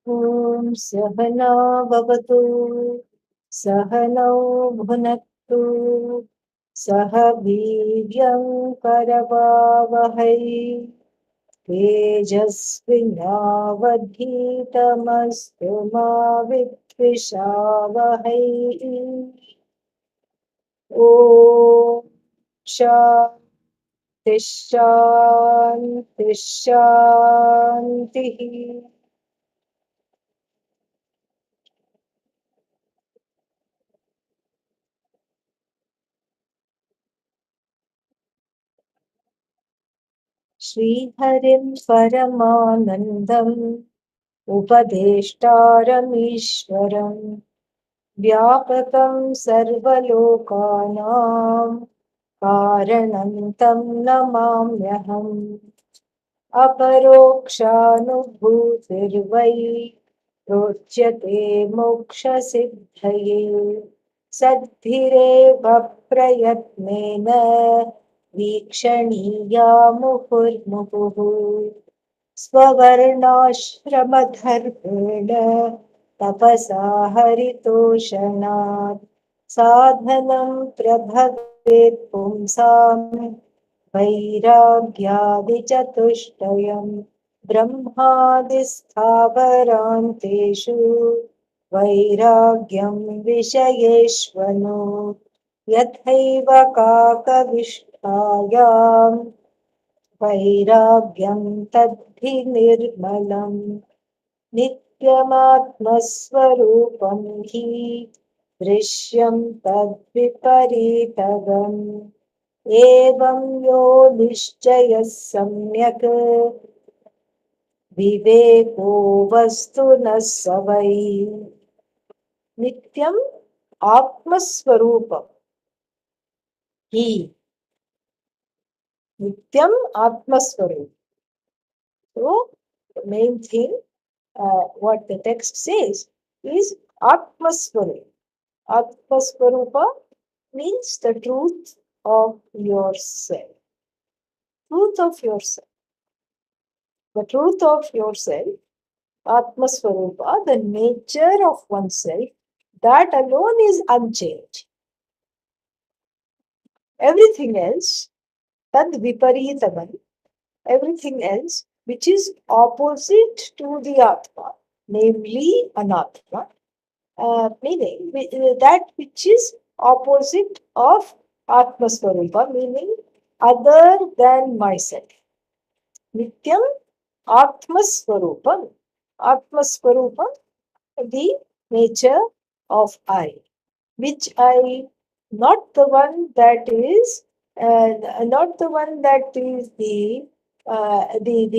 ॐ सहना भवतु सहनौ भुनक्तु सह वीर्यं करवावहै तेजस्विनावधीतमस्तु मा विद्विषावहै ॐ शान्ति शान्ति शान्तिः श्रीहरिं परमानन्दम् उपदेष्टारमीश्वरम् व्यापकं सर्वलोकानां कारणं तं नमाम्यहम् अपरोक्षानुभूतिर्वै रोच्यते मोक्षसिद्धये सद्भिरेव प्रयत्नेन वीक्षणीया मुहुर्मुहुः स्ववर्णाश्रमधर्मेण तपसा हरितोषणात् साधनं प्रभवेत् पुंसाम् वैराग्यादिचतुष्टयम् ब्रह्मादिस्थावरान्तेषु वैराग्यं विषयेष्वनु यथैव काकविष्ठायाम् वैराग्यं तद्धि निर्मलम् नित्यमात्मस्वरूपं हि दृश्यं तद्विपरीतगम् एवं यो निश्चयः सम्यक् विवेको वस्तुनः स वै नित्यम् आत्मस्वरूपं हि नित्यम् आत्मस्वरूपं. So the main thing what the text says is Atmaswarupa. Atmaswarupa means the truth of yourself. Truth of yourself. The truth of yourself, Atmaswarupa, the nature of oneself, that alone is unchanged. Everything else, tad viparitaman, everything else which is opposite to the Atma, namely Anatma, meaning that which is opposite of Atmaswarupa, meaning other than myself. Nityam Atmaswarupam. Atmaswarupam, the nature of I, which I, not the one that is, not the one that is the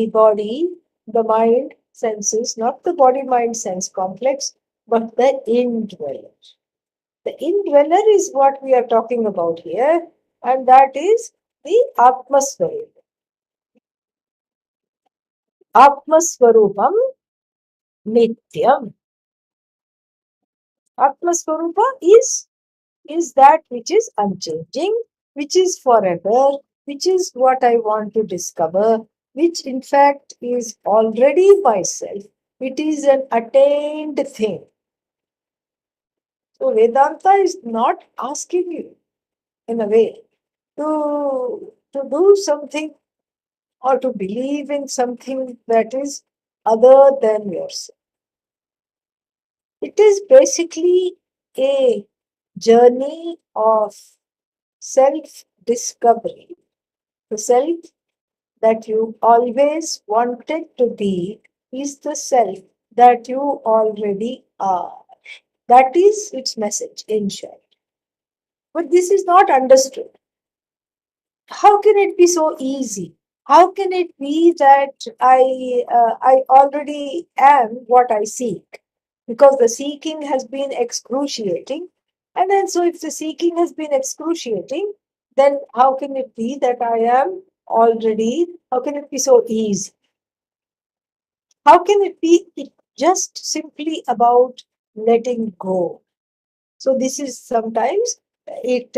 body, the mind, senses, not the body, mind, sense complex, but the indweller. The indweller is what we are talking about here, and that is the Atmaswarupa. Atmaswarupam Nityam. Atmaswarupa is that which is unchanging, which is forever, which is what I want to discover, which in fact is already myself. It is an attained thing. So Vedanta is not asking you, in a way, to do something or to believe in something that is other than yourself. It is basically a journey of self discovery. The self that you always wanted to be is the self that you already are. That is its message in short. But this is not understood. How can it be so easy? How can it be that I already am what I seek? Because the seeking has been excruciating. And then, so if the seeking has been excruciating, then how can it be that I am already, how can it be so easy? How can it be just simply about letting go? So this is sometimes it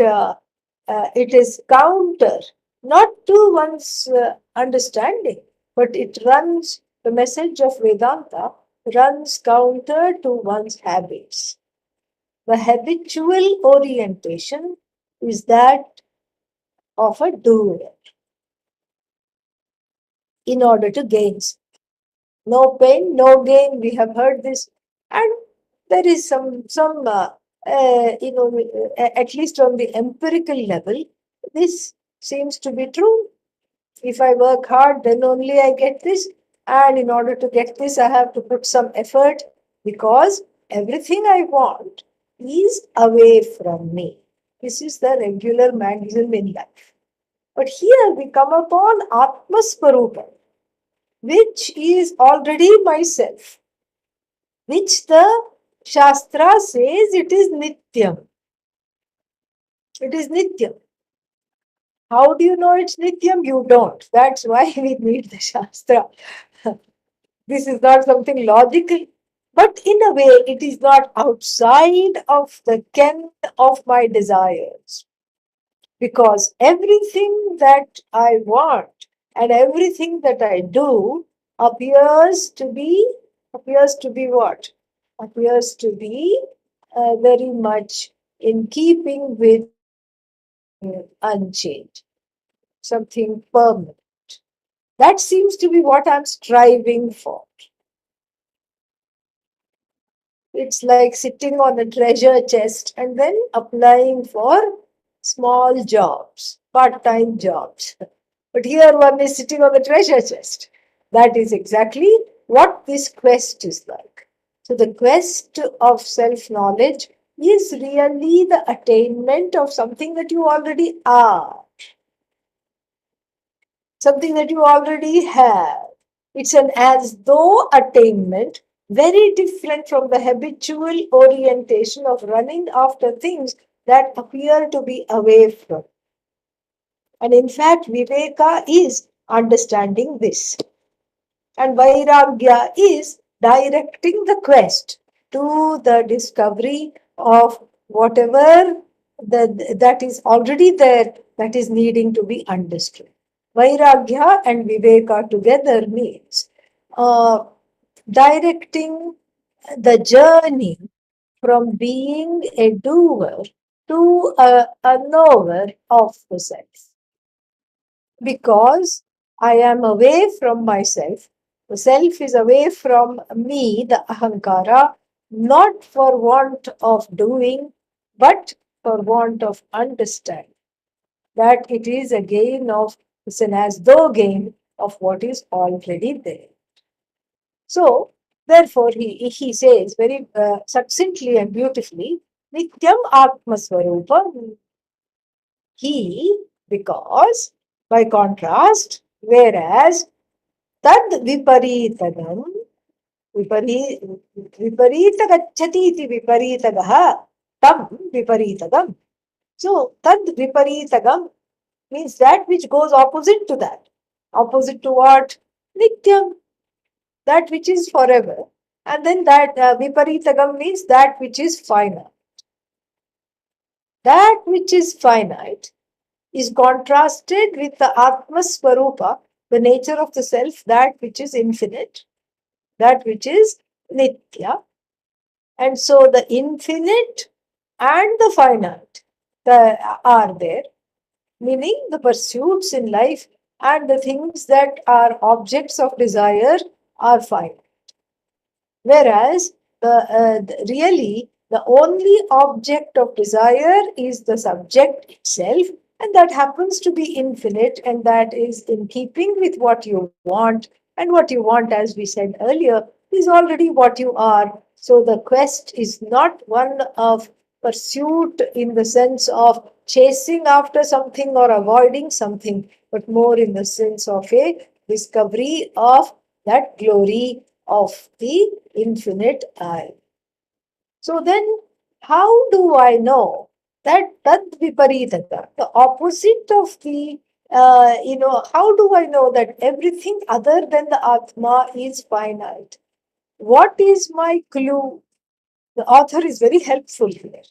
it is counter not to one's understanding, but it runs the message of Vedanta runs counter to one's habits. The habitual orientation is that of a doer in order to gain. No pain, no gain. We have heard this, and there is at least on the empirical level, this seems to be true. If I work hard, then only I get this, and in order to get this, I have to put some effort because everything I want is away from me. This is the regular maxim in life. But here we come upon Atma Swarupa, which is already myself, which the Shastra says it is Nityam. It is Nityam. How do you know it's Nityam? You don't. That's why we need the Shastra. This is not something logical, but in a way, it is not outside of the ken of my desires. Because everything that I want and everything that I do appears to be what? Appears to be very much in keeping with something unchanged, something permanent. That seems to be what I'm striving for. It's like sitting on a treasure chest and then applying for small jobs, part time jobs. But here one is sitting on the treasure chest. That is exactly what this quest is like. So, the quest of self knowledge is really the attainment of something that you already are, something that you already have. It's an as though attainment, very different from the habitual orientation of running after things that appear to be away from. And in fact, Viveka is understanding this. And Vairagya is directing the quest to the discovery of whatever that is already there that is needing to be understood. Vairagya and Viveka together means uh, directing the journey from being a doer to a knower of the self. Because I am away from myself, the self is away from me, the ahankara, not for want of doing, but for want of understanding. That it is a gain of, it's an as though gain of what is already there. So, therefore, he says very succinctly and beautifully, Nityam Atma Swarupa, he, because, by contrast, whereas tad viparitagam, vipari, viparita gacchati iti viparitagaha, tam viparitagam. So, tad viparitagam means that which goes opposite to that. Opposite to what? Nityam, that which is forever. And then that viparitagam means that which is finite. That which is finite is contrasted with the Atma Swarupa, the nature of the self, that which is infinite, that which is Nitya. And so the infinite and the finite are there, meaning the pursuits in life and the things that are objects of desire are finite. Whereas really the only object of desire is the subject itself, and that happens to be infinite, and that is in keeping with what you want. And what you want, as we said earlier, is already what you are. So the quest is not one of pursuit in the sense of chasing after something or avoiding something, but more in the sense of a discovery of that glory of the infinite I. So then, how do I know that tad viparitata, the opposite of the, how do I know that everything other than the Atma is finite? What is my clue? The author is very helpful here.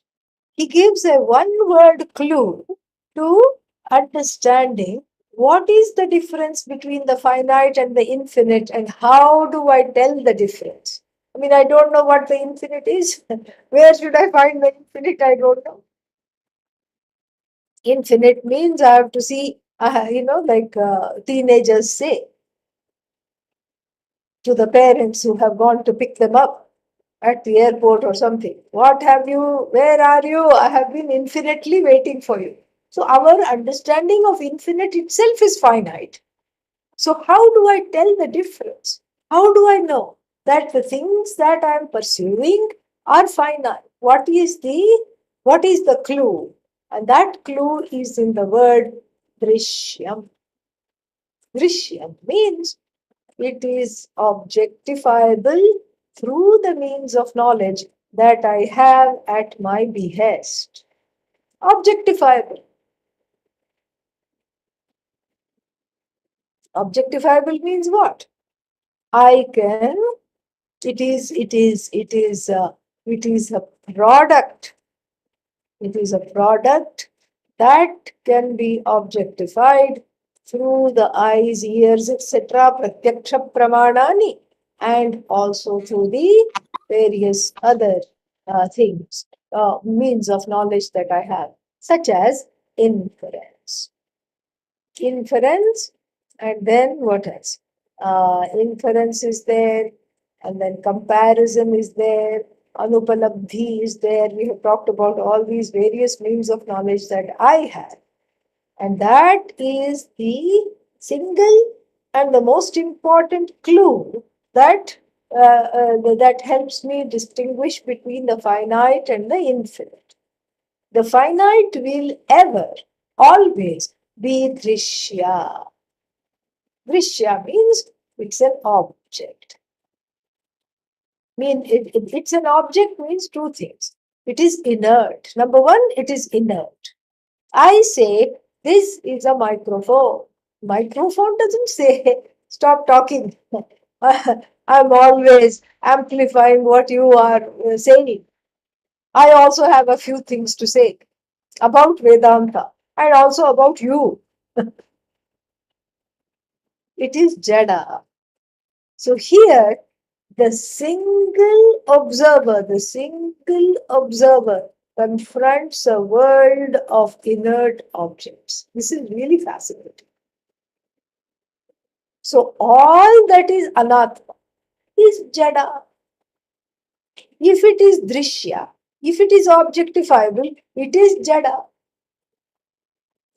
He gives a one word clue to understanding what is the difference between the finite and the infinite, and how do I tell the difference? I mean, I don't know what the infinite is. Where should I find the infinite? I don't know. Infinite means I have to see, like teenagers say to the parents who have gone to pick them up at the airport or something. What have you? Where are you? I have been infinitely waiting for you. So, our understanding of infinite itself is finite. So, how do I tell the difference? How do I know that the things that I am pursuing are finite? What is the clue? And that clue is in the word drishyam. Drishyam means it is objectifiable through the means of knowledge that I have at my behest. Objectifiable. Objectifiable means what? I can. It is. It is. It is. It is a product. It is a product that can be objectified through the eyes, ears, etc. Pratyaksha pramanani, and also through the various other things, means of knowledge that I have, such as inference. Inference, and then what else? Inference is there, and then comparison is there, anupalabdhi is there. We have talked about all these various means of knowledge that I have, and that is the single and the most important clue that that helps me distinguish between the finite and the infinite. The finite will ever, always be drishya. Drishya means it's an object. It's an object means two things. It is inert. Number one, it is inert. I say this is a microphone. Microphone doesn't say stop talking. I'm always amplifying what you are saying. I also have a few things to say about Vedanta and also about you. It is Jada. So here, the single observer confronts a world of inert objects. This is really fascinating. So all that is anatma is Jada. If it is drishya, if it is objectifiable, it is Jada.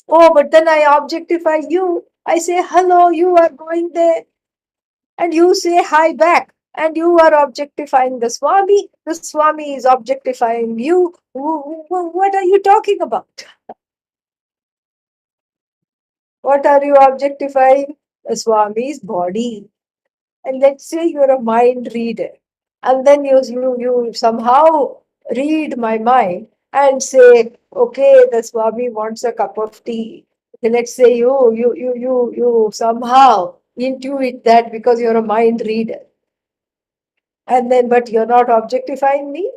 Oh, but then I objectify you. I say, hello, you are going there. And you say hi back. And you are objectifying the Swami. The Swami is objectifying you. What are you talking about? What are you objectifying? The Swami's body. And let's say you're a mind reader. And then you somehow read my mind and say, okay, the Swami wants a cup of tea. Then let's say you somehow intuit that because you're a mind reader. And then, but you're not objectifying me.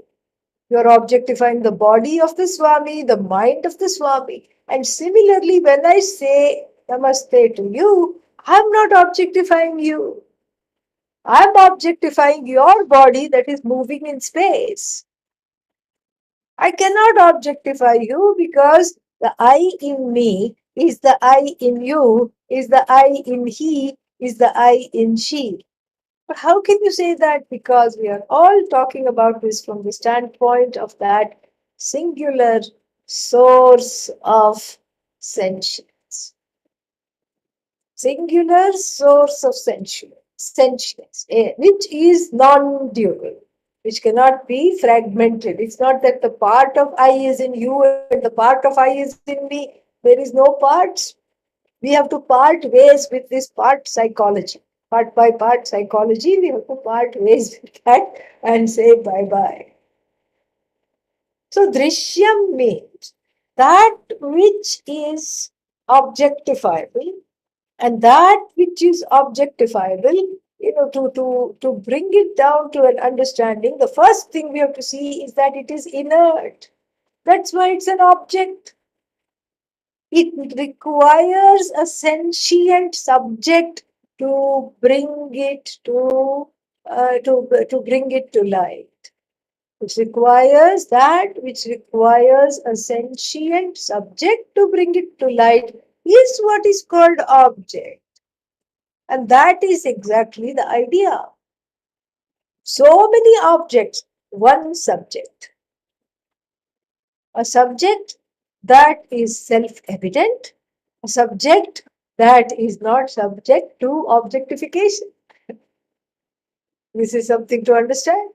You're objectifying the body of the Swami, the mind of the Swami. And similarly, when I say namaste to you, I'm not objectifying you. I'm objectifying your body that is moving in space. I cannot objectify you because the I in me is the I in you, is the I in he, is the I in she. But how can you say that? Because we are all talking about this from the standpoint of that singular source of sentience. Singular source of sentience, which is non-dual, which cannot be fragmented. It's not that the part of I is in you and the part of I is in me. There is no parts. We have to part ways with this part psychology. Part by part psychology, we have to part ways with that and say bye bye. So, drishyam means that which is objectifiable, and that which is objectifiable, to bring it down to an understanding, the first thing we have to see is that it is inert. That's why it's an object. It requires a sentient subject to bring it to to bring it to light. Which requires that which requires a sentient subject to bring it to light is what is called object. And that is exactly the idea. So many objects, one subject. A subject that is self-evident, a subject that is not subject to objectification. This is something to understand.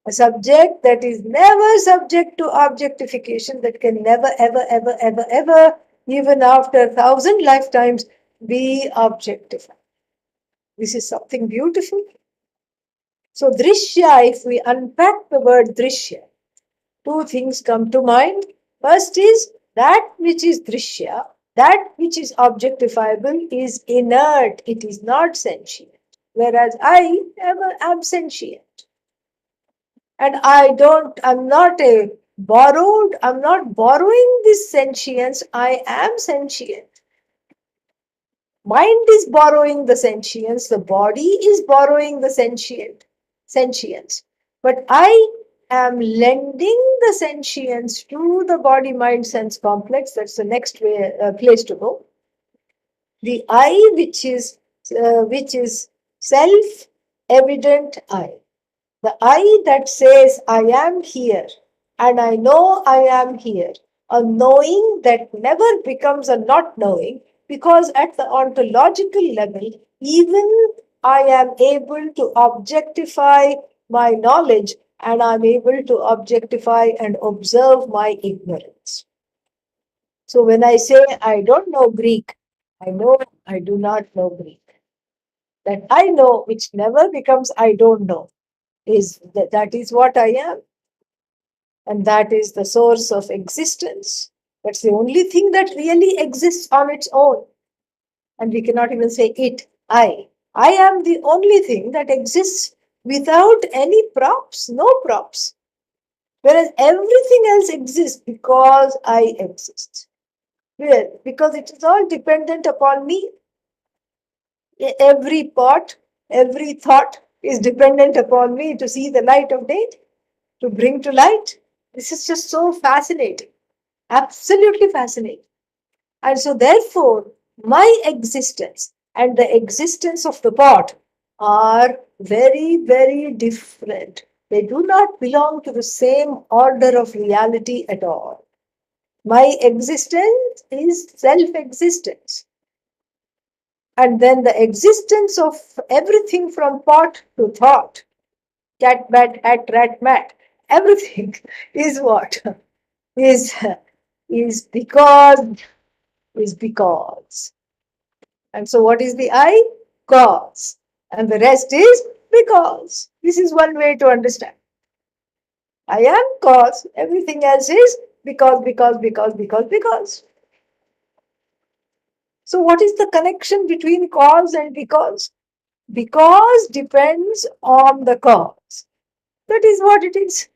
A subject that is never subject to objectification, that can never, ever, ever, ever, ever, even after 1,000 lifetimes, be objectified. This is something beautiful. So, drishya, if we unpack the word drishya, two things come to mind. First is that which is drishya, that which is objectifiable is inert, it is not sentient. Whereas am sentient. And I'm not I'm not borrowing this sentience, I am sentient. Mind is borrowing the sentience, the body is borrowing the sentience. But I am lending the sentience to the body mind sense complex. That's the next place to go. The I, which is self evident I. The I that says, I am here and I know I am here. A knowing that never becomes a not knowing, because at the ontological level, even I am able to objectify my knowledge and I'm able to objectify and observe my ignorance. So when I say I don't know Greek, I know I do not know Greek. That I know, which never becomes I don't know, that is what I am. And that is the source of existence. That's the only thing that really exists on its own. And we cannot even say it, I. I am the only thing that exists without any props, no props. Whereas everything else exists because I exist. Because it is all dependent upon me. Every pot, every thought is dependent upon me to see the light of day, to bring to light. This is just so fascinating, absolutely fascinating. And so, therefore, my existence and the existence of the pot are very, very different. They do not belong to the same order of reality at all. My existence is self existence. And then the existence of everything from pot to thought, cat, bat, hat, rat, mat, everything is what? is is because is because. And so what is the I? Cause. And the rest is because. This is one way to understand. I am cause. Everything else is because. So what is the connection between cause and because? Because depends on the cause. That is what it is.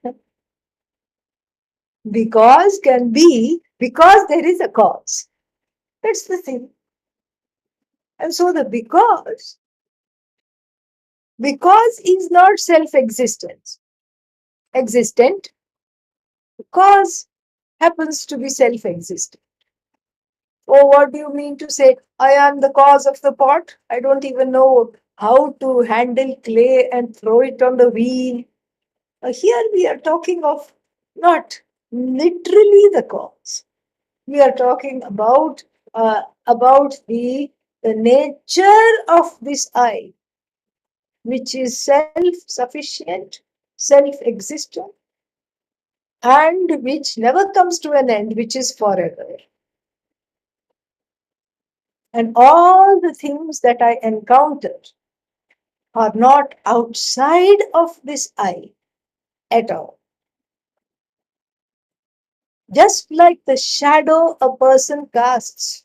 Because can be because there is a cause. That's the thing. And so the because is not self-existence. Existent. Cause happens to be self-existent. Oh, what do you mean to say, I am the cause of the pot? I don't even know how to handle clay and throw it on the wheel. Here we are talking of not literally the cause. We are talking about the nature of this I, which is self-sufficient, self-existent, and which never comes to an end, which is forever. And all the things that I encounter are not outside of this I at all. Just like the shadow a person casts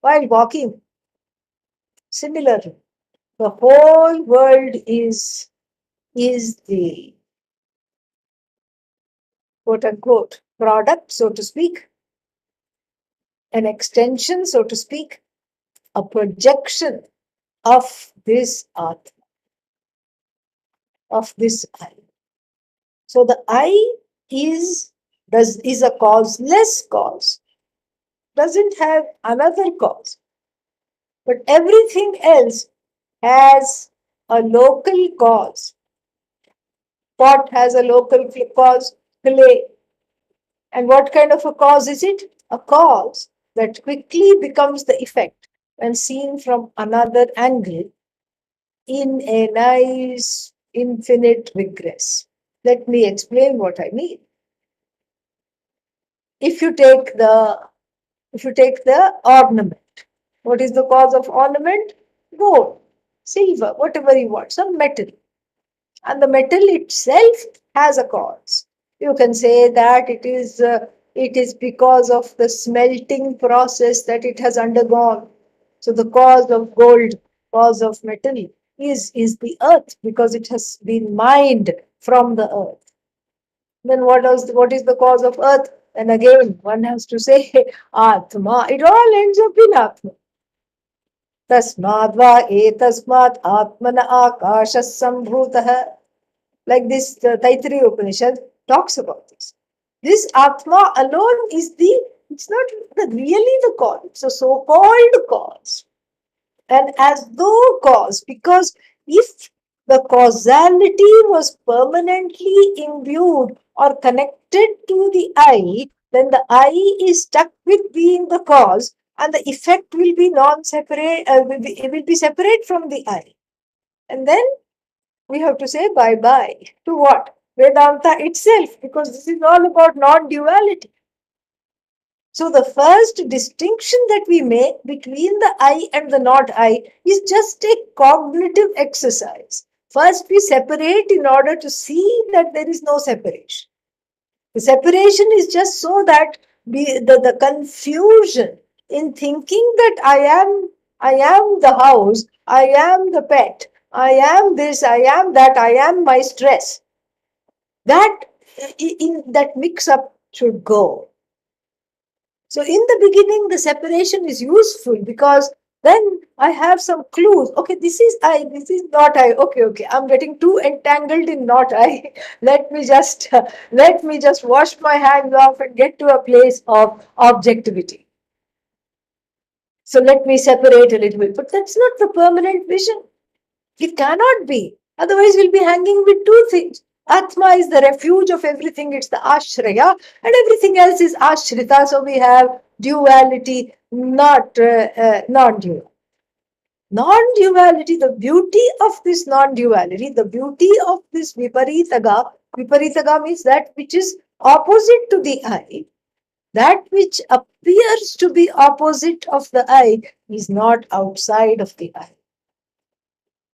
while walking, similarly, the whole world is the quote unquote product, so to speak, an extension, so to speak, a projection of this Atma. of this I. So the I is a causeless cause, doesn't have another cause, but everything else has a local cause. Pot has a local cause, clay. And what kind of a cause is it? A cause that quickly becomes the effect when seen from another angle in a nice infinite regress. Let me explain what I mean. If you take the ornament, what is the cause of ornament? Gold, silver, whatever you want, some metal. And the metal itself has a cause. You can say that it is because of the smelting process that it has undergone. So the cause of gold, cause of metal is the earth, because it has been mined from the earth. Then what is the cause of earth? And again, one has to say Atma. It all ends up in Atma. Tasmad va etasmat atmana akashas sambhutah. Like this, the Taittiriya Upanishad talks about this. This Atma alone is it's not really the cause, it's a so called cause. And as though cause, because if the causality was permanently imbued or connected to the I, then the I is stuck with being the cause, and the effect will be non-separate, it will be separate from the I. And then we have to say bye bye to what? Vedanta itself, because this is all about non duality. So, the first distinction that we make between the I and the not I is just a cognitive exercise. First, we separate in order to see that there is no separation. The separation is just so that the confusion in thinking that I am the house, I am the pet, I am this, I am that, I am my stress. That in that mix up should go. So in the beginning, the separation is useful because then I have some clues. Okay, this is I, this is not I. Okay, I'm getting too entangled in not I. Let me just wash my hands off and get to a place of objectivity. So let me separate a little bit. But that's not the permanent vision. It cannot be. Otherwise, we'll be hanging with two things. Atma is the refuge of everything, it's the ashraya, and everything else is ashrita. So we have duality, not non dual. Non duality, the beauty of this non duality, the beauty of this viparitaga means that which is opposite to the I, that which appears to be opposite of the I is not outside of the I.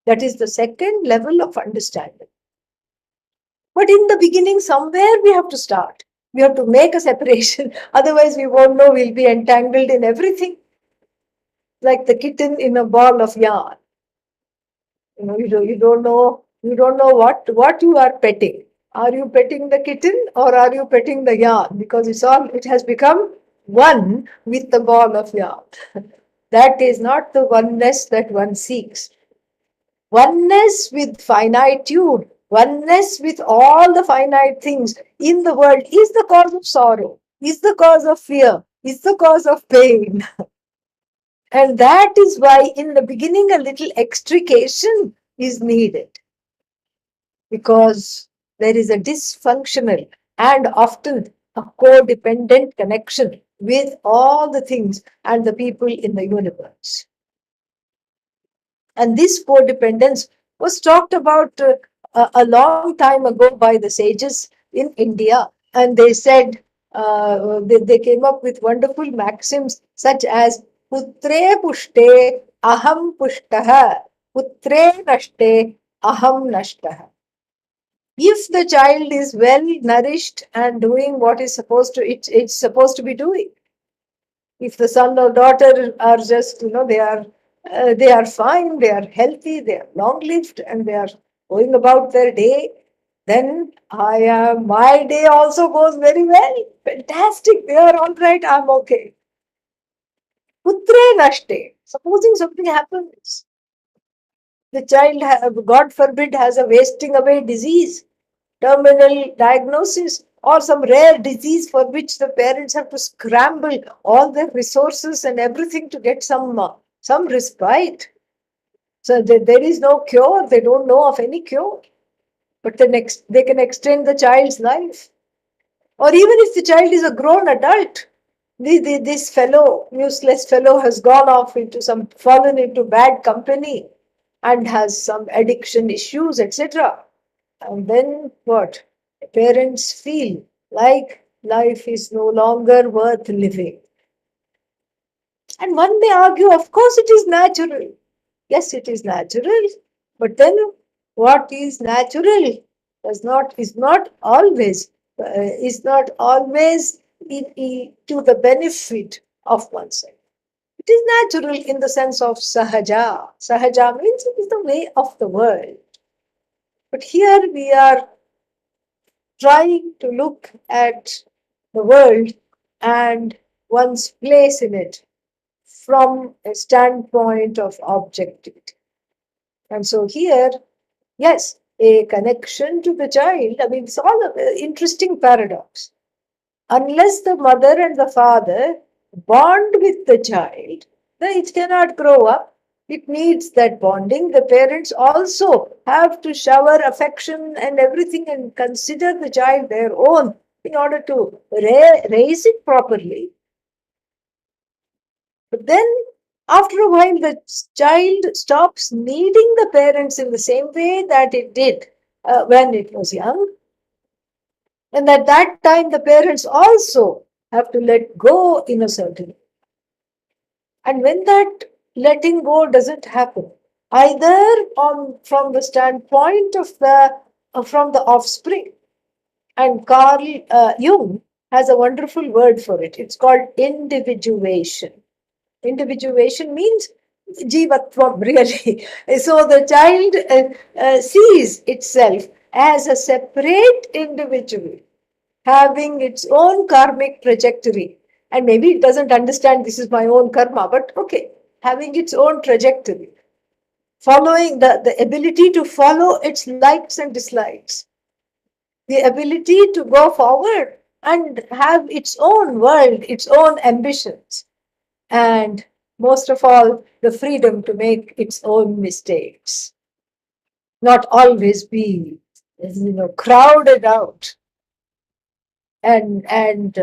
That is the second level of understanding. But in the beginning, somewhere we have to start. We have to make a separation. Otherwise, we won't know, we'll be entangled in everything. Like the kitten in a ball of yarn. You don't know what you are petting. Are you petting the kitten or are you petting the yarn? Because it has become one with the ball of yarn. That is not the oneness that one seeks. Oneness with finitude, oneness with all the finite things in the world is the cause of sorrow, is the cause of fear, is the cause of pain. And that is why in the beginning a little extrication is needed, because there is a dysfunctional and often a codependent connection with all the things and the people in the universe. And this codependence was talked about a long time ago by the sages in India. And they said, they came up with wonderful maxims such as Putre pushte aham pushtaha, Putre nashte aham nashtaha. If the child is well nourished and doing what is it's supposed to be doing, if the son or daughter are just, they are fine, they are healthy, they are long lived, and they are going about their day, then my day also goes very well. Fantastic, they are all right, I'm okay. Putre nashte. Supposing something happens, The child, God forbid, has a wasting away disease, terminal diagnosis, or some rare disease for which the parents have to scramble all their resources and everything to get some respite. So there is no cure. They don't know of any cure. But they can extend the child's life. Or even if the child is a grown adult, this fellow, useless fellow, has gone off into fallen into bad company and has some addiction issues, etc. And then what? Parents feel like life is no longer worth living. And one may argue, of course, it is natural. Yes, it is natural. But then what is natural is not always to the benefit of oneself. It is natural in the sense of sahaja. Sahaja means it is the way of the world. But here we are trying to look at the world and one's place in it from a standpoint of objectivity. And so here, yes, a connection to the child. I mean, it's all an interesting paradox. Unless the mother and the father bond with the child, then it cannot grow up. It needs that bonding. The parents also have to shower affection and everything and consider the child their own in order to raise it properly. But then, after a while, the child stops needing the parents in the same way that it did when it was young. And at that time, the parents also have to let go in a certain way. And when that letting go doesn't happen, either from the standpoint of from the offspring, and Carl Jung has a wonderful word for it. It's called individuation. Individuation means jivatvam, really. So the child sees itself as a separate individual having its own karmic trajectory. And maybe it doesn't understand this is my own karma, but okay, having its own trajectory, following the ability to follow its likes and dislikes, the ability to go forward and have its own world, its own ambitions, and most of all, the freedom to make its own mistakes, not always be, crowded out and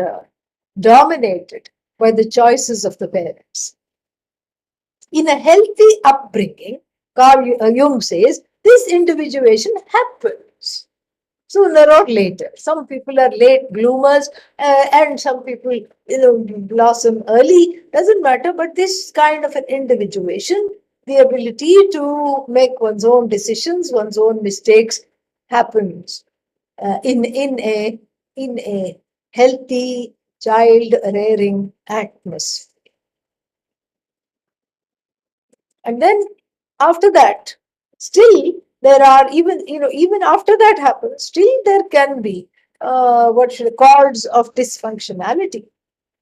dominated by the choices of the parents. In a healthy upbringing, Carl Jung says, this individuation happens sooner or later. Some people are late bloomers, and some people, blossom early. Doesn't matter. But this kind of an individuation, the ability to make one's own decisions, one's own mistakes, happens in a healthy child rearing atmosphere. And then after that, still there are even after that happens, still there can be what should cause of dysfunctionality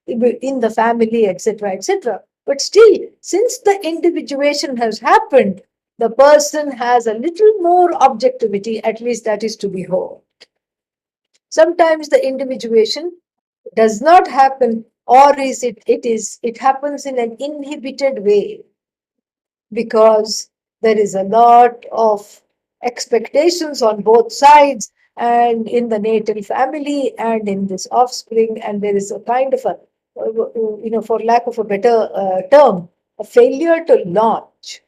in the family, etc., etc. But still, since the individuation has happened, the person has a little more objectivity, at least that is to behold. Sometimes the individuation does not happen, or it happens in an inhibited way, because there is a lot of expectations on both sides, and in the natal family and in this offspring, and there is a kind of a for lack of a better term, a failure to launch.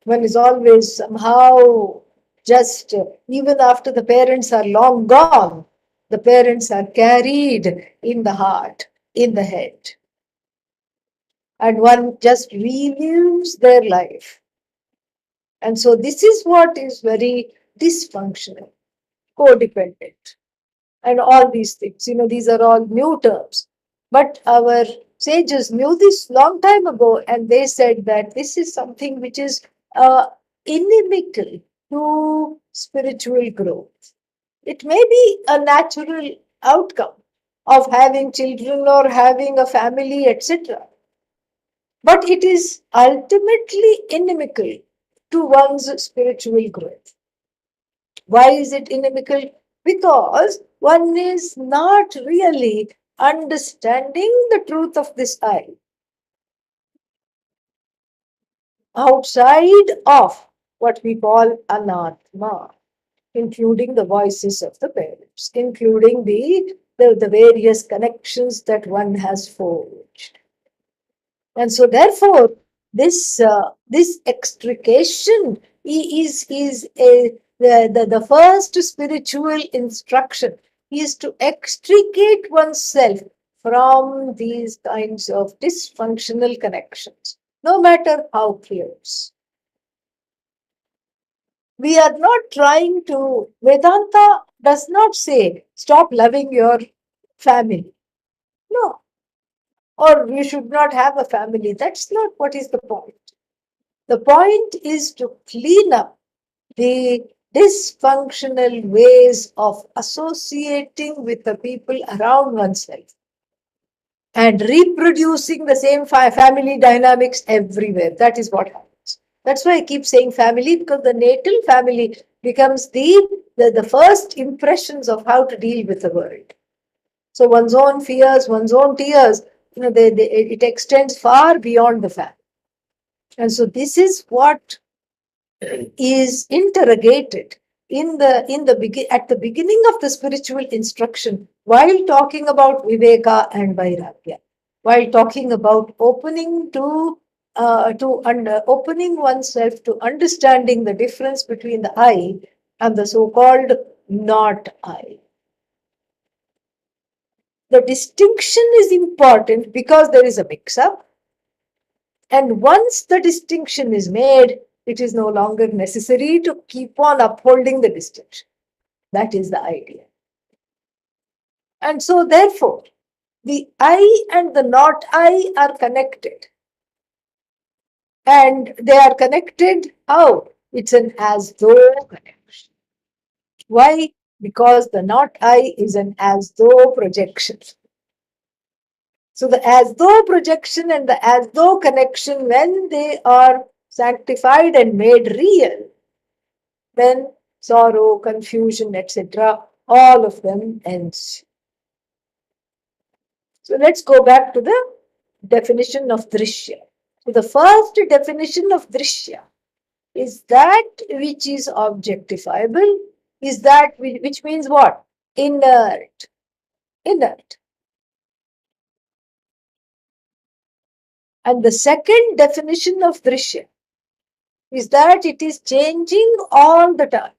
One is always somehow just even after the parents are long gone, the parents are carried in the heart, in the head, and one just relives their life. And so this is what is very dysfunctional, codependent, and all these things. These are all new terms. But our sages knew this long time ago, and they said that this is something which is inimical to spiritual growth. It may be a natural outcome of having children or having a family, etc. But it is ultimately inimical to one's spiritual growth. Why is it inimical? Because one is not really understanding the truth of this I outside of what we call anatma, including the voices of the parents, including the various connections that one has forged. And so, therefore, this extrication is the first spiritual instruction is to extricate oneself from these kinds of dysfunctional connections, no matter how close. We are not trying to, Vedanta does not say stop loving your family. No, or you should not have a family. That's not what is the point. The point is to clean up the dysfunctional ways of associating with the people around oneself and reproducing the same family dynamics everywhere. That is what happens. That's why I keep saying family, because the natal family becomes the first impressions of how to deal with the world. So one's own fears, one's own tears, it extends far beyond the family. And so this is what is interrogated at the beginning of the spiritual instruction while talking about viveka and vairagya, while talking about opening oneself to understanding the difference between the I and the so-called not I. The distinction is important because there is a mix-up, and once the distinction is made, it is no longer necessary to keep on upholding the distinction. That is the idea. And so, therefore, the I and the not I are connected. And they are connected how? It's an as though connection. Why? Because the not I is an as though projection. So the as though projection and the as though connection, when they are sanctified and made real, then sorrow, confusion, etc., all of them ends. So let's go back to the definition of drishya. So the first definition of drishya is that which is objectifiable, is that which means what? Inert. Inert. And the second definition of drishya is that it is changing all the time.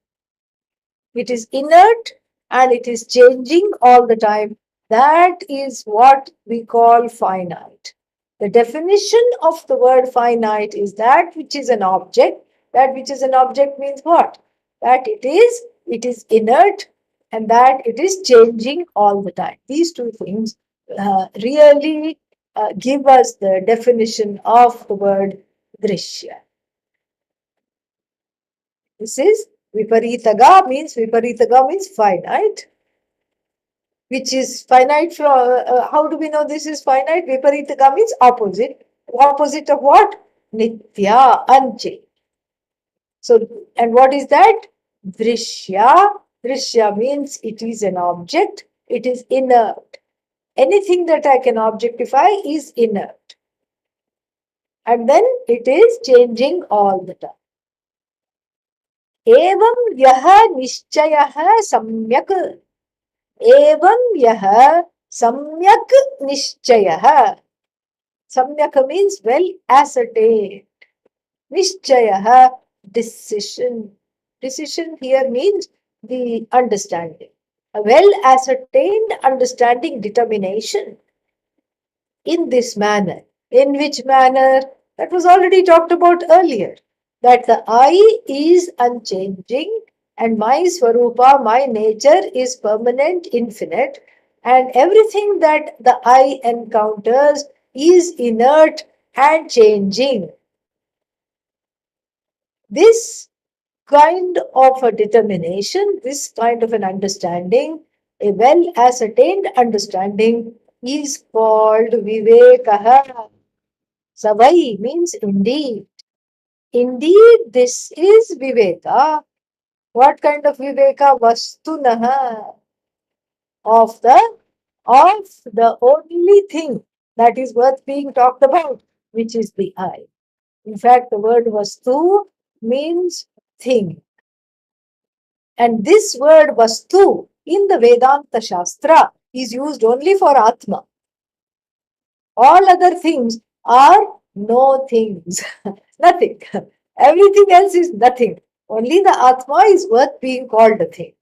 It is inert and it is changing all the time. That is what we call finite. The definition of the word finite is that which is an object. That which is an object means what? That it is inert and that it is changing all the time. These two things really give us the definition of the word drishya. This is viparitaga means finite, which is finite from, how do we know this is finite? Viparitaga means opposite. Opposite of what? Nitya, unchanged. So, and what is that? Drishya. Drishya means it is an object, it is inert. Anything that I can objectify is inert. And then it is changing all the time. एवं यह निश्चयः सम्यक् एवं यह सम्यक् निश्चयः सम्यक् means well ascertained निश्चयः decision here means the understanding, a well ascertained understanding, determination in this manner. In which manner? That was already talked about earlier, that the I is unchanging and my Swarupa, my nature is permanent, infinite, and everything that the I encounters is inert and changing. This kind of a determination, this kind of an understanding, a well ascertained understanding, is called Vivekaha. Savai means indeed. indeed this is Viveka. What kind of Viveka? Vastunaha, of the only thing that is worth being talked about, which is the I. In fact, the word vastu means thing. And this word vastu in the Vedanta Shastra is used only for Atma. All other things are no things, nothing. Everything else is nothing. Only the Atma is worth being called a thing.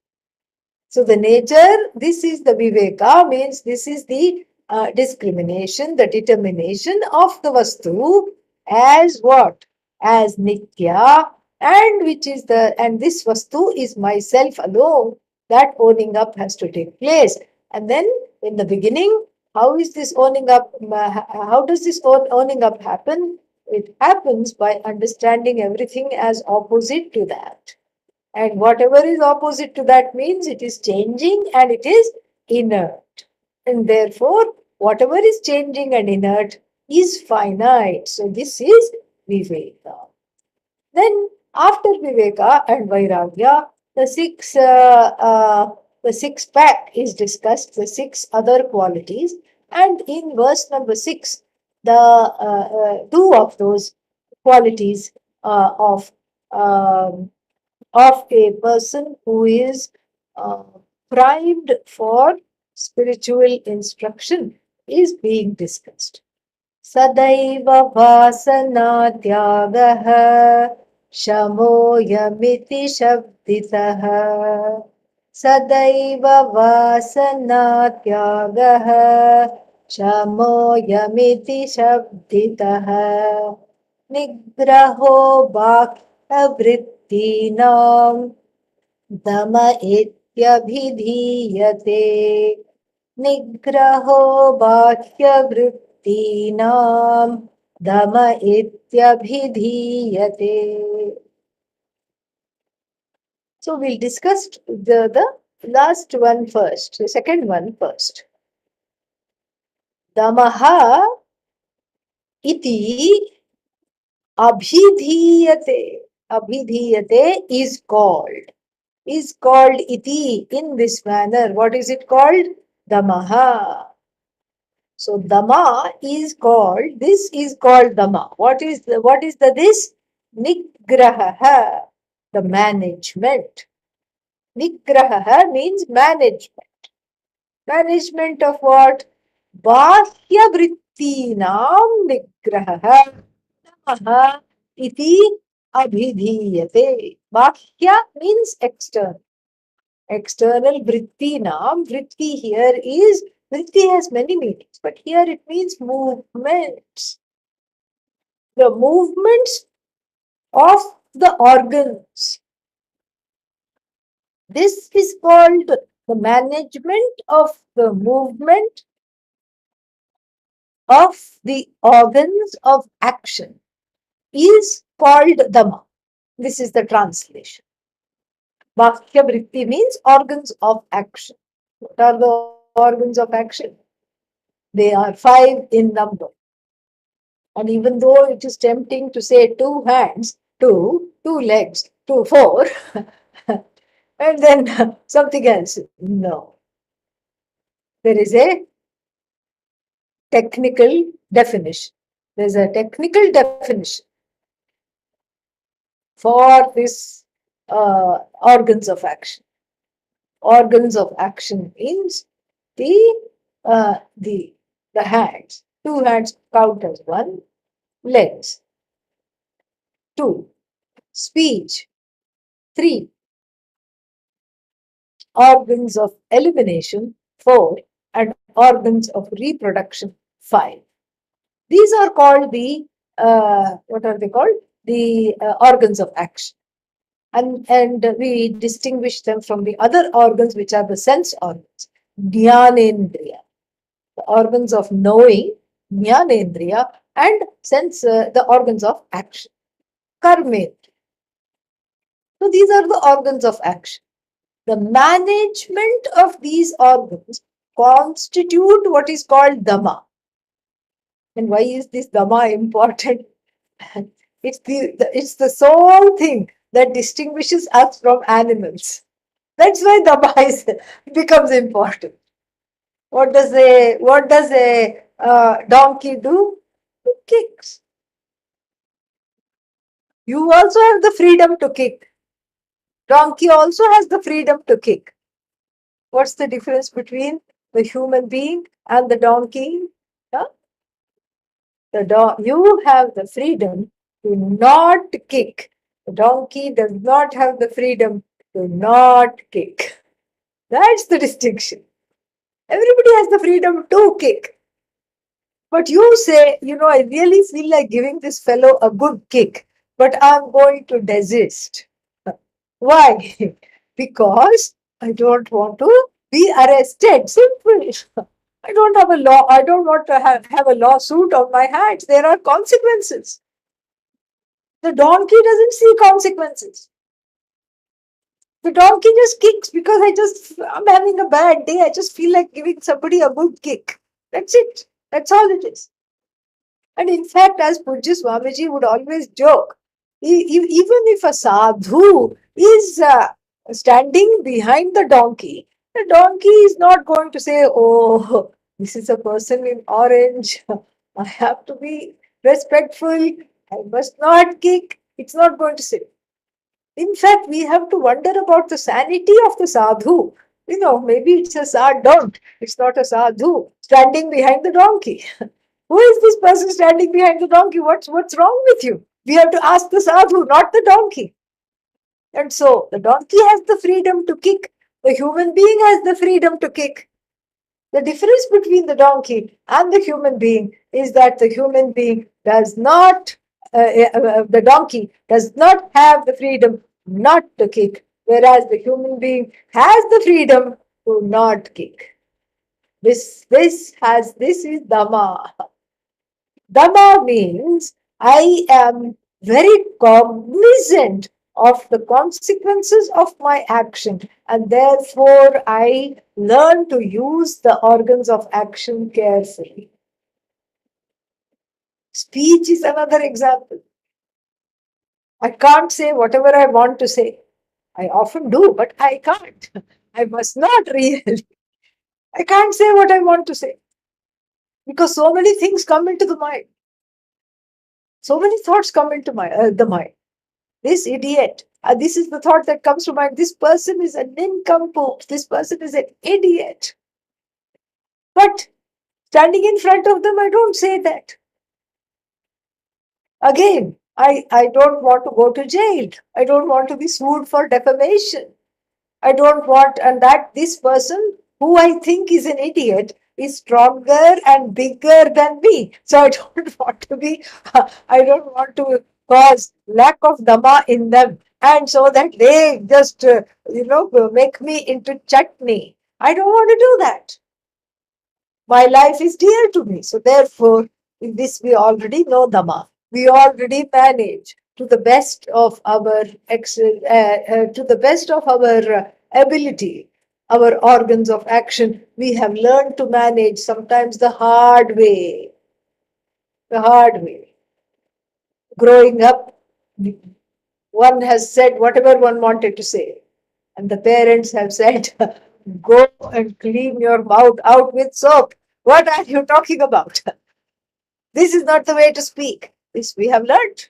So the nature, this is the Viveka, means this is the discrimination, the determination of the Vastu as what? As Nitya, and which is and this Vastu is myself alone. That owning up has to take place. And then in the beginning, how is this owning up? How does this owning up happen? It happens by understanding everything as opposite to that. And whatever is opposite to that means it is changing and it is inert. And therefore, whatever is changing and inert is finite. So this is Viveka. Then after Viveka and Vairagya, the six pack is discussed, the six other qualities. And in verse number 6, the two of those qualities of a person who is uh, primed for spiritual instruction is being discussed. Sadaiva vasana tyagaha shamoyamiti shabditaha. Sadaiva vasana tyagaha shamoyamiti shabditaha. Nigraho bhaktavrittinam दम इत्यभिधीयते निग्रहो बाह्यवृत्तीनां दम इत्यभिधीयते. So we'll discuss the last one first, the second one first. Damaha iti abhidhiyate. Abhidhiyate is called iti in this manner. What is it called? Damaha. So Dama is called, this is called Dama. What is the this? Nigraha, the management. Nigraha means management. Management of what? Bahya vrittinam nigraha. Damaha iti abhidhiyate. Bahya means external. External vritti naam. Vritti here is, vritti has many meanings, but here it means movements. The movements of the organs. This is called the management of the movement of the organs of action is called Dhamma. This is the translation. Bhakya vritti means organs of action. What are the organs of action? They are 5 in number. And even though it is tempting to say 2 hands, 2 legs, 4, and then something else. No. There is a technical definition. There is a technical definition for this organs of action. Organs of action means the uh, the the hands. 2 hands count as 1. Legs 2. Speech 3. Organs of elimination 4. And organs of reproduction 5. These are called the what are they called? The organs of action. And we distinguish them from the other organs, which are the sense organs. Jnanendriya, the organs of knowing, Jnanendriya, and sense, the organs of action. Karmendriya. So these are the organs of action. The management of these organs constitute what is called Dhamma. And why is this Dhamma important? It's the sole thing that distinguishes us from animals. That's why the bias becomes important. What does a donkey do? It kicks. You also have the freedom to kick. Donkey also has the freedom to kick. What's the difference between the human being and the donkey? Huh? You have the freedom to not kick. The donkey does not have the freedom to not kick. That's the distinction. Everybody has the freedom to kick. But you say, I really feel like giving this fellow a good kick, but I'm going to desist. Why? Because I don't want to be arrested. Simple. I don't have a law. I don't want to have a lawsuit on my hands. There are consequences. The donkey doesn't see consequences. The donkey just kicks because I'm having a bad day. I just feel like giving somebody a good kick. That's it. That's all it is. And in fact, as Pujya Swamiji would always joke, even if a sadhu is standing behind the donkey is not going to say, "Oh, this is a person in orange. I have to be respectful. I must not kick." It's not going to say. In fact, we have to wonder about the sanity of the sadhu. Maybe it's a don't. It's not a sadhu standing behind the donkey. Who is this person standing behind the donkey? What's wrong with you? We have to ask the sadhu, not the donkey. And so the donkey has the freedom to kick. The human being has the freedom to kick. The difference between the donkey and the human being is that the human being does not, the donkey does not have the freedom not to kick, whereas the human being has the freedom to not kick. This is Dhamma. Dhamma means I am very cognizant of the consequences of my action, and therefore I learn to use the organs of action carefully. Speech is another example. I can't say whatever I want to say. I often do, but I can't. I must not really. I can't say what I want to say because so many things come into the mind. So many thoughts come into the mind. This idiot. This is the thought that comes to mind. This person is a nincompoop. This person is an idiot. But standing in front of them, I don't say that. Again, I don't want to go to jail. I don't want to be sued for defamation. I don't want, and that this person who I think is an idiot is stronger and bigger than me. So I don't want to be, I don't want to cause lack of dhamma in them. And so that they just, make me into chutney. I don't want to do that. My life is dear to me. So therefore, in this we already know dhamma. We already manage to the best of our to the best of our ability, our organs of action. We have learned to manage sometimes the hard way. The hard way. Growing up, one has said whatever one wanted to say, and the parents have said, "Go and clean your mouth out with soap." What are you talking about? This is not the way to speak. This we have learned.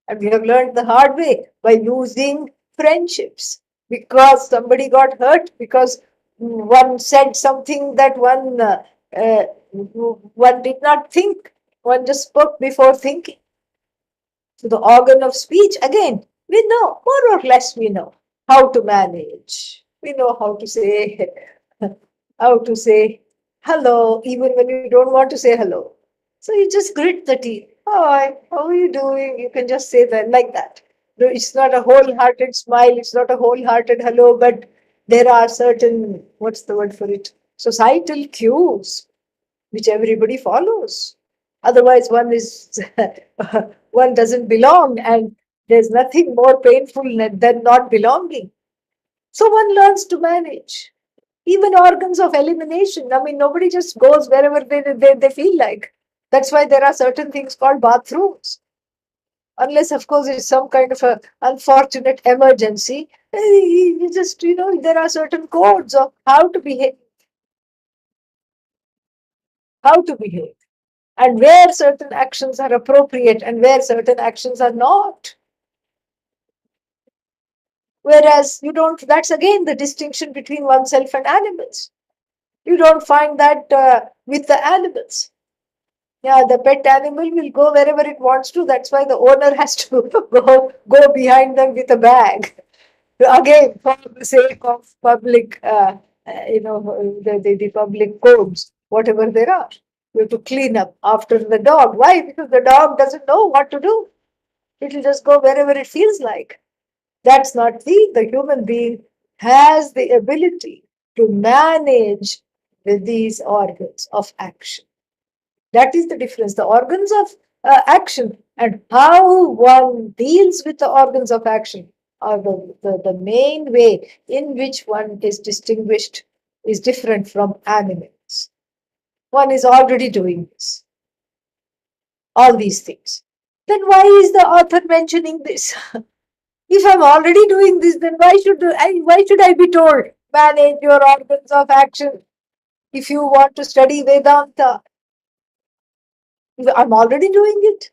And we have learned the hard way by losing friendships because somebody got hurt, because one said something that uh, one did not think. One just spoke before thinking. So the organ of speech, again, we know, more or less we know how to manage. We know how to say hello, even when you don't want to say hello. So you just grit the teeth. Hi, how are you doing? You can just say that like that. No, it's not a wholehearted smile, it's not a wholehearted hello, but there are certain, what's the word for it? Societal cues which everybody follows. Otherwise, one doesn't belong, and there's nothing more painful than not belonging. So one learns to manage. Even organs of elimination. I mean, nobody just goes wherever they feel like. That's why there are certain things called bathrooms. Unless, of course, it's some kind of a unfortunate emergency. You just, there are certain codes of how to behave, and where certain actions are appropriate and where certain actions are not. Whereas you don't, that's again the distinction between oneself and animals. You don't find that with the animals. Yeah, the pet animal will go wherever it wants to. That's why the owner has to go behind them with a bag. Again, for the sake of public, the public codes, whatever there are. You have to clean up after the dog. Why? Because the dog doesn't know what to do. It will just go wherever it feels like. That's not the human being has the ability to manage with these organs of action. That is the difference. The organs of action and how one deals with the organs of action are the main way in which one is distinguished, is different from animals. One is already doing this, all these things. Then why is the author mentioning this? If I'm already doing this, then why should I be told manage your organs of action? If you want to study Vedanta, I'm already doing it.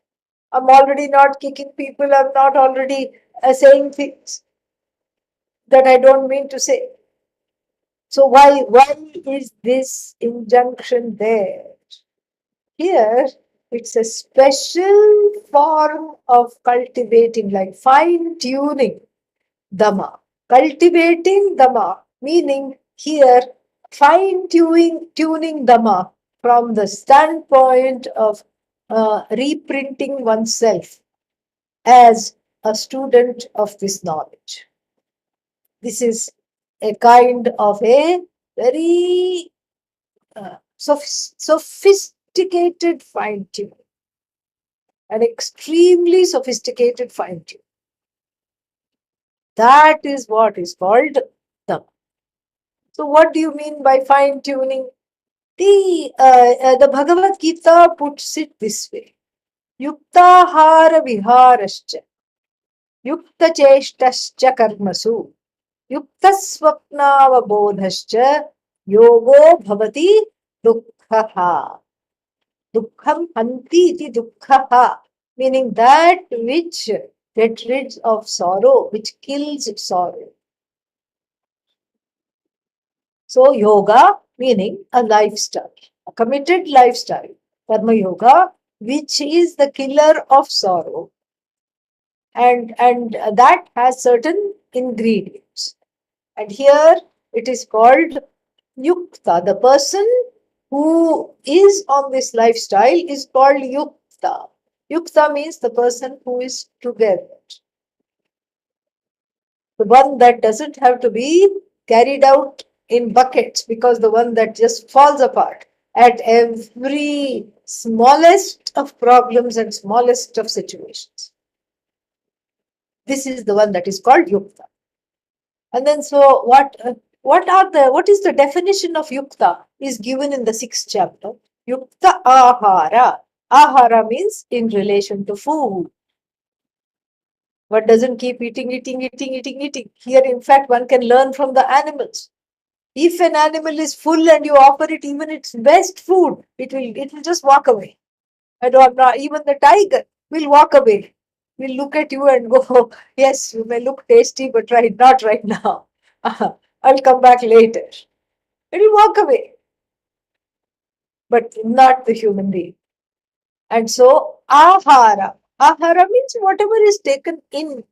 I'm already not kicking people. I'm not already saying things that I don't mean to say. So why is this injunction there? Here, it's a special form of cultivating, like fine tuning Dhamma. Cultivating Dhamma, meaning here fine tuning Dhamma from the standpoint of reprinting oneself as a student of this knowledge. This is a kind of a very sophisticated fine tuning, an extremely sophisticated fine tuning. That is what is called Dhamma. So, what do you mean by fine tuning? The Bhagavad Gita puts it this way: Yuktahara viharascha, yukta cheshtascha karmasu, युक्तस्वप्नावबोधश्च yogo bhavati dukkha. Dukkham hanti iti dukkha, meaning that which gets rid of sorrow, which kills sorrow. So yoga meaning a lifestyle, a committed lifestyle, karma yoga, which is the killer of sorrow, and that has certain ingredients. And here it is called Yukta. The person who is on this lifestyle is called Yukta. Yukta means the person who is together. The one that doesn't have to be carried out in buckets, because the one that just falls apart at every smallest of problems and smallest of situations. This is the one that is called Yukta. And then, so what is the definition of yukta is given in the 6th chapter. Yukta ahara. Ahara means in relation to food. One doesn't keep eating. Here, in fact, one can learn from the animals. If an animal is full and you offer it even its best food, it will just walk away. And or not, even the tiger will walk away. Will look at you and go, yes, you may look tasty, but not right now. I'll come back later. And you walk away, but not the human being. And so, ahara. Ahara means whatever is taken in,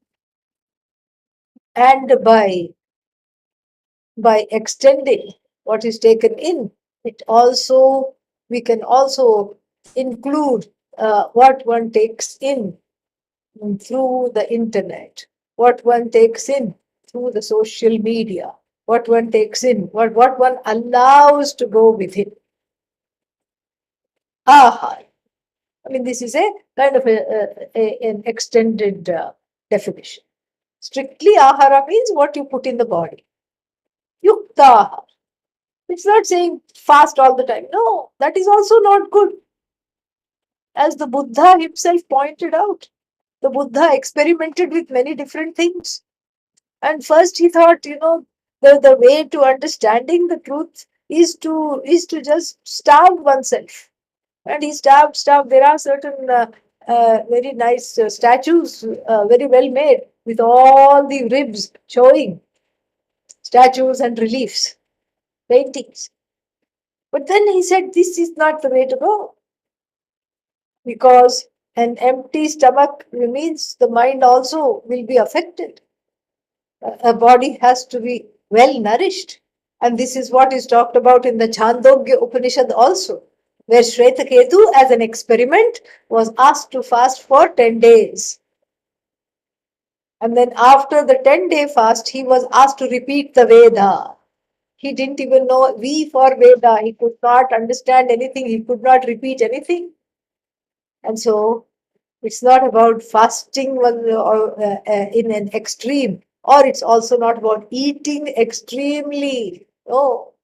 and by extending what is taken in, it also, we can also include what one takes in through the internet, what one takes in through the social media, what one takes in, what one allows to go within. Ahara. I mean, this is a kind of an extended definition. Strictly, ahara means what you put in the body. Yukta ahara. It's not saying fast all the time. No, that is also not good. As the Buddha himself pointed out, The Buddha experimented with many different things. And first he thought, the way to understanding the truth is to just starve oneself. And he starved. There are certain very nice statues, very well made, with all the ribs showing, statues and reliefs, paintings. But then he said, this is not the way to go, because an empty stomach means the mind also will be affected. A body has to be well nourished. And this is what is talked about in the Chandogya Upanishad also, where Shvetaketu, as an experiment, was asked to fast for 10 days. And then after the 10-day fast, he was asked to repeat the Veda. He didn't even know V for Veda. He could not understand anything. He could not repeat anything. And so it's not about fasting in an extreme, or it's also not about eating extremely. No,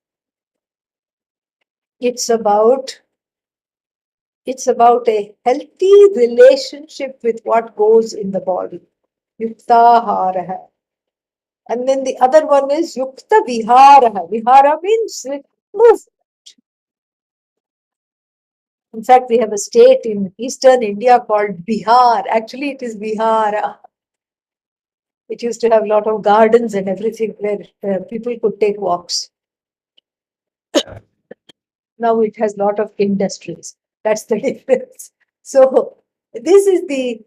it's about it's about a healthy relationship with what goes in the body. Yuktahara. And then the other one is Yukta Vihara. Vihara means move. In fact, we have a state in eastern India called Bihar. Actually, it is Bihara. It used to have a lot of gardens and everything where people could take walks. Now it has a lot of industries. That's the difference. So this is the,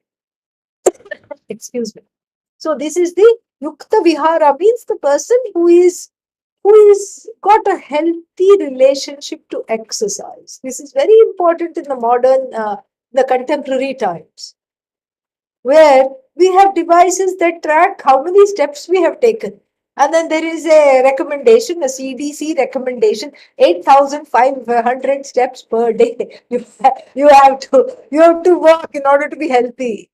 excuse me. So this is the Yukta Vihara, means the person who is got a healthy relationship to exercise. This is very important in the modern, the contemporary times, where we have devices that track how many steps we have taken. And then there is a recommendation, a CDC recommendation, 8,500 steps per day. You have to walk in order to be healthy.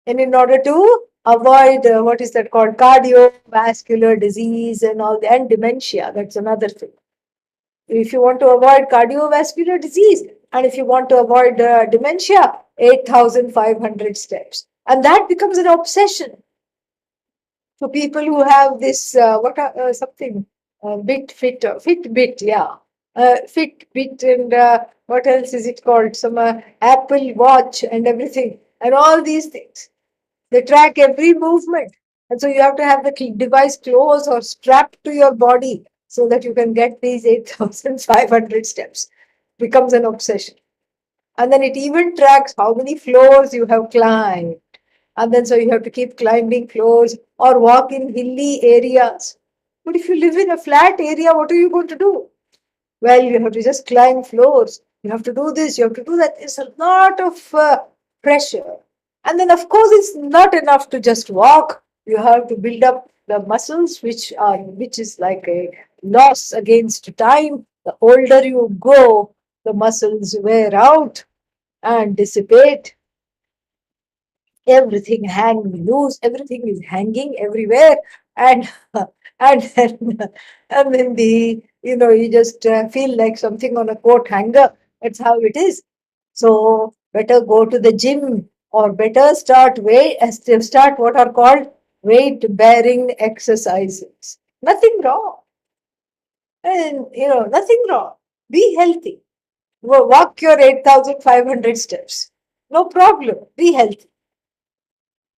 And in order to avoid, what is that called, cardiovascular disease and all that, and dementia. That's another thing. If you want to avoid cardiovascular disease and if you want to avoid dementia, 8,500 steps. And that becomes an obsession for people who have this, something, bit fit, Fitbit, yeah. Fitbit, and what else is it called? Some Apple Watch and everything. And all these things. They track every movement. And so you have to have the device close or strapped to your body so that you can get these 8,500 steps. Becomes an obsession. And then it even tracks how many floors you have climbed. And then so you have to keep climbing floors or walk in hilly areas. But if you live in a flat area, what are you going to do? Well, you have to just climb floors. You have to do this, you have to do that. It's a lot of pressure. And then, of course, it's not enough to just walk. You have to build up the muscles, which is like a loss against time. The older you go, the muscles wear out and dissipate. Everything hang loose. Everything is hanging everywhere, and and then you just feel like something on a coat hanger. That's how it is. So better go to the gym, or better start what are called weight bearing exercises. Nothing wrong, and nothing wrong. Be healthy. Walk your 8,500 steps. No problem. Be healthy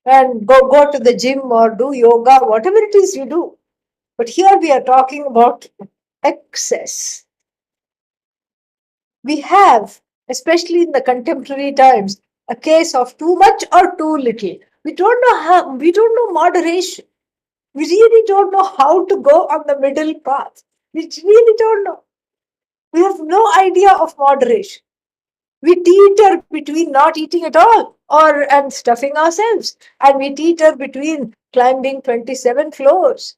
and go to the gym or do yoga, whatever it is you do. But here we are talking about excess. We have, especially in the contemporary times, a case of too much or too little. We don't know moderation. We really don't know how to go on the middle path. We really don't know. We have no idea of moderation. We teeter between not eating at all and stuffing ourselves. And we teeter between climbing 27 floors.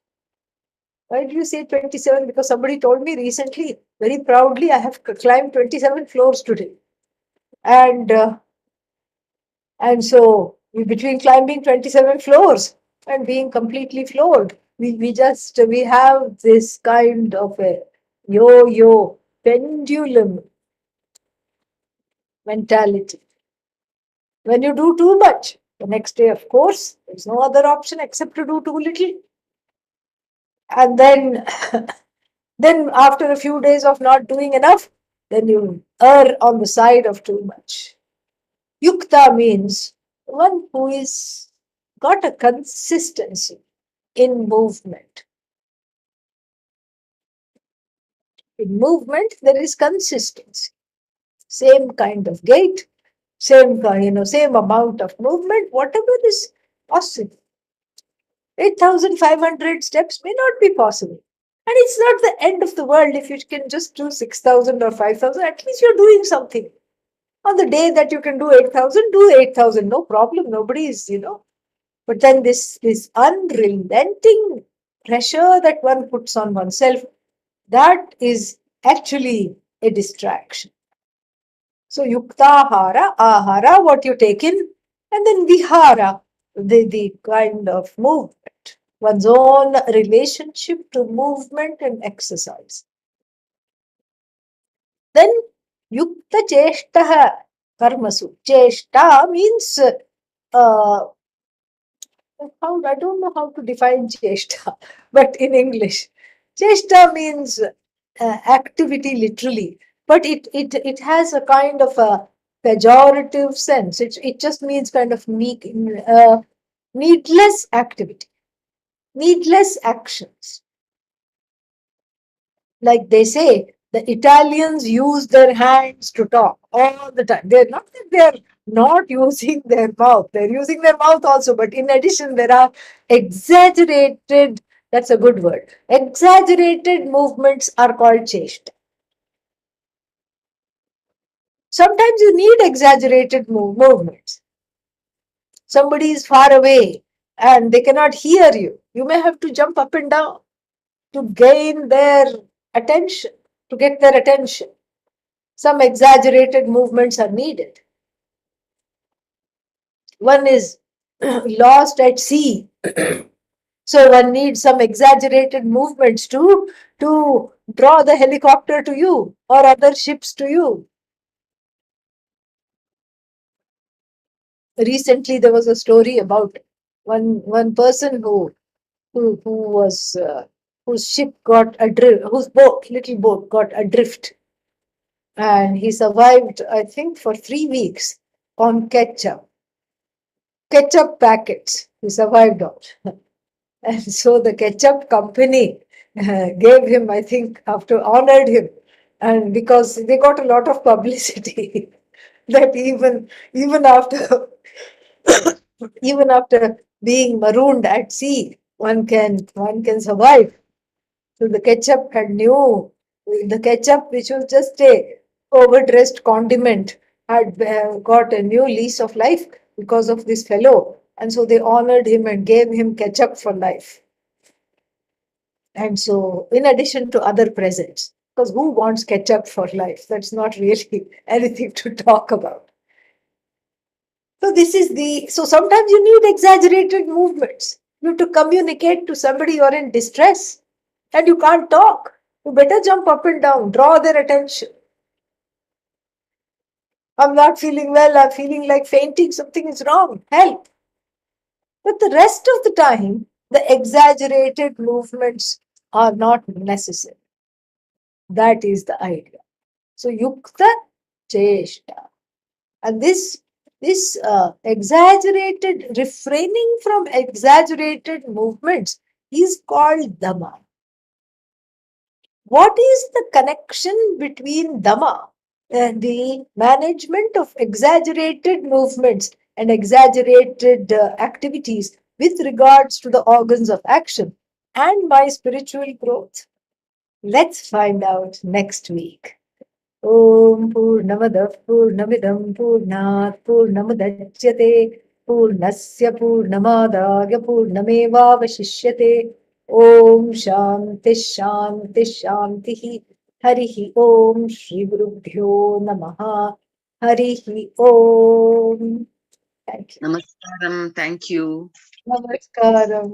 Why do you say 27? Because somebody told me recently, very proudly, I have climbed 27 floors today. And so between climbing 27 floors and being completely floored, we have this kind of a yo-yo pendulum mentality. When you do too much, The next day, of course, there's no other option except to do too little. And then, then after a few days of not doing enough, then you err on the side of too much. Yukta means one who is got a consistency in movement. In movement, there is consistency. Same kind of gait, same amount of movement, whatever is possible. 8,500 steps may not be possible. And it's not the end of the world if you can just do 6,000 or 5,000. At least you're doing something. On the day that you can do 8,000, do 8,000. No problem. Nobody is. But then this unrelenting pressure that one puts on oneself, that is actually a distraction. So yuktahara, ahara, what you take in, and then vihara, the kind of movement, one's own relationship to movement and exercise. Then yukta cheshtaha karmasu. Cheshta means I don't know how to define cheshta, but in English, cheshta means activity literally, but it has a kind of a pejorative sense. It just means kind of needless activity, needless actions. Like they say, the Italians use their hands to talk all the time. They're not that they're not using their mouth. They're using their mouth also, but in addition, there are exaggerated, that's a good word, exaggerated movements are called cheshta. Sometimes you need exaggerated movements. Somebody is far away and they cannot hear you. You may have to jump up and down to gain their attention, to get their attention. Some exaggerated movements are needed. One is lost at sea. So one needs some exaggerated movements to draw the helicopter to you or other ships to you. Recently, there was a story about one person who was whose ship got adrift, whose little boat got adrift, and he survived, I think, for 3 weeks on ketchup packets. He survived on. And so the ketchup company gave him, I think, honored him, and because they got a lot of publicity that even after even after being marooned at sea, one can survive. So the ketchup, which was just a overdressed condiment, had got a new lease of life because of this fellow, and so they honored him and gave him ketchup for life. And so, in addition to other presents, because who wants ketchup for life? That's not really anything to talk about. So sometimes you need exaggerated movements. You have to communicate to somebody you're in distress and you can't talk. You better jump up and down, draw their attention. I'm not feeling well, I'm feeling like fainting, something is wrong, help. But the rest of the time, the exaggerated movements are not necessary. That is the idea. So yukta cheshta. And this exaggerated, refraining from exaggerated movements is called dhamma. What is the connection between dhamma and the management of exaggerated movements and exaggerated activities with regards to the organs of action and my spiritual growth? Let's find out next week. Om Purnamadav Purnamidam Purnat Purnamudachyate Purnasya Purnamadaya Purnamevavashishyate. Om Shanti Shanti Shanti. Harihi Om Shri Gurubhyo Namaha. Harihi Om. Thank you. Namaskaram. Thank you. Namaskaram.